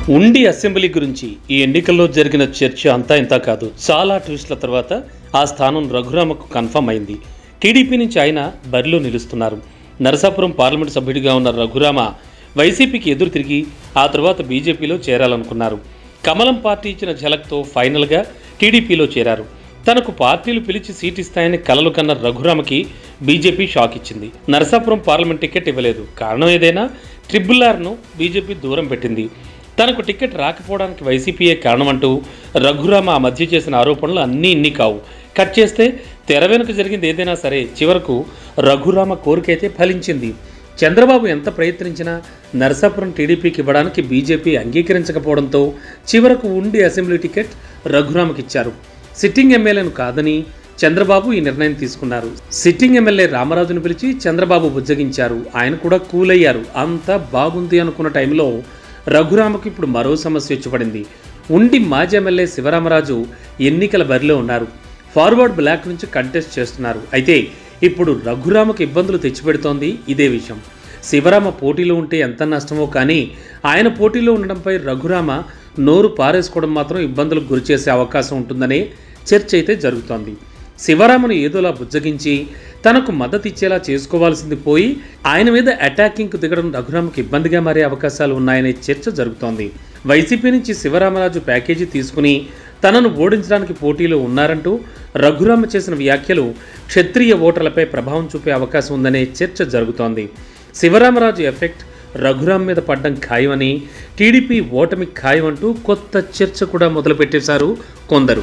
ఉండి అసెంబ్లీ గురించి ఈ ఎన్నికల్లో జరిగిన చర్చ అంతా ఇంత కాదు. చాలా ట్విస్ట్ల తర్వాత ఆ స్థానం రఘురామకు కన్ఫర్మ్ అయింది. టీడీపీ నుంచి ఆయన బరిలో నిలుస్తున్నారు. నరసాపురం పార్లమెంటు సభ్యుడిగా ఉన్న రఘురామ వైసీపీకి ఎదురు తిరిగి ఆ తర్వాత బీజేపీలో చేరాలనుకున్నారు. కమలం పార్టీ ఇచ్చిన ఝలక్తో ఫైనల్గా టీడీపీలో చేరారు. తనకు పార్టీలు పిలిచి సీట్ ఇస్తాయని కలలు కన్న రఘురామకి బీజేపీ షాక్ ఇచ్చింది. నరసాపురం పార్లమెంట్ టికెట్ ఇవ్వలేదు. కారణం ఏదైనా RRRను బీజేపీ దూరం పెట్టింది. తనకు టికెట్ రాకపోవడానికి వైసీపీయే కారణమంటూ రఘురామ ఆ మధ్య చేసిన ఆరోపణలు అన్నీ ఇన్ని కావు. కట్ చేస్తే తెర వెనుక జరిగింది ఏదైనా సరే చివరకు రఘురామ కోరికైతే ఫలించింది. చంద్రబాబు ఎంత ప్రయత్నించినా నరసాపురం టీడీపీకి ఇవ్వడానికి బీజేపీ అంగీకరించకపోవడంతో చివరకు ఉండి అసెంబ్లీ టికెట్ రఘురామకి ఇచ్చారు. సిట్టింగ్ ఎమ్మెల్యేను కాదని చంద్రబాబు ఈ నిర్ణయం తీసుకున్నారు. సిట్టింగ్ ఎమ్మెల్యే రామరాజును పిలిచి చంద్రబాబు బుజ్జగించారు. ఆయన కూడా కూల్ అయ్యారు. అంతా బాగుంది అనుకున్న టైంలో రఘురామకు ఇప్పుడు మరో సమస్య వచ్చి పడింది. ఉండి మాజీ ఎమ్మెల్యే శివరామరాజు ఎన్నికల బరిలో ఉన్నారు. ఫార్వర్డ్ బ్లాక్ నుంచి కంటెస్ట్ చేస్తున్నారు. అయితే ఇప్పుడు రఘురామకు ఇబ్బందులు తెచ్చిపెడుతోంది ఇదే విషయం. శివరామ పోటీలో ఉంటే ఎంత నష్టమో కానీ ఆయన పోటీలో ఉండడంపై రఘురామ నోరు పారేసుకోవడం మాత్రం ఇబ్బందులకు గురిచేసే అవకాశం ఉంటుందనే చర్చ అయితే జరుగుతోంది. శివరామను ఏదోలా బుజ్జగించి తనకు మద్దతు ఇచ్చేలా చేసుకోవాల్సింది పోయి ఆయన మీద అటాకింగ్కు దిగడం రఘురామకు ఇబ్బందిగా మారే అవకాశాలు ఉన్నాయనే చర్చ జరుగుతోంది. వైసీపీ నుంచి శివరామరాజు ప్యాకేజీ తీసుకుని తనను ఓడించడానికి పోటీలో ఉన్నారంటూ రఘురామ చేసిన వ్యాఖ్యలు క్షత్రియ ఓటర్లపై ప్రభావం చూపే అవకాశం ఉందనే చర్చ జరుగుతోంది. శివరామరాజు ఎఫెక్ట్ రఘురామ మీద పడ్డం ఖాయమని, టీడీపీ ఓటమి ఖాయమంటూ కొత్త చర్చ కూడా మొదలుపెట్టేశారు కొందరు.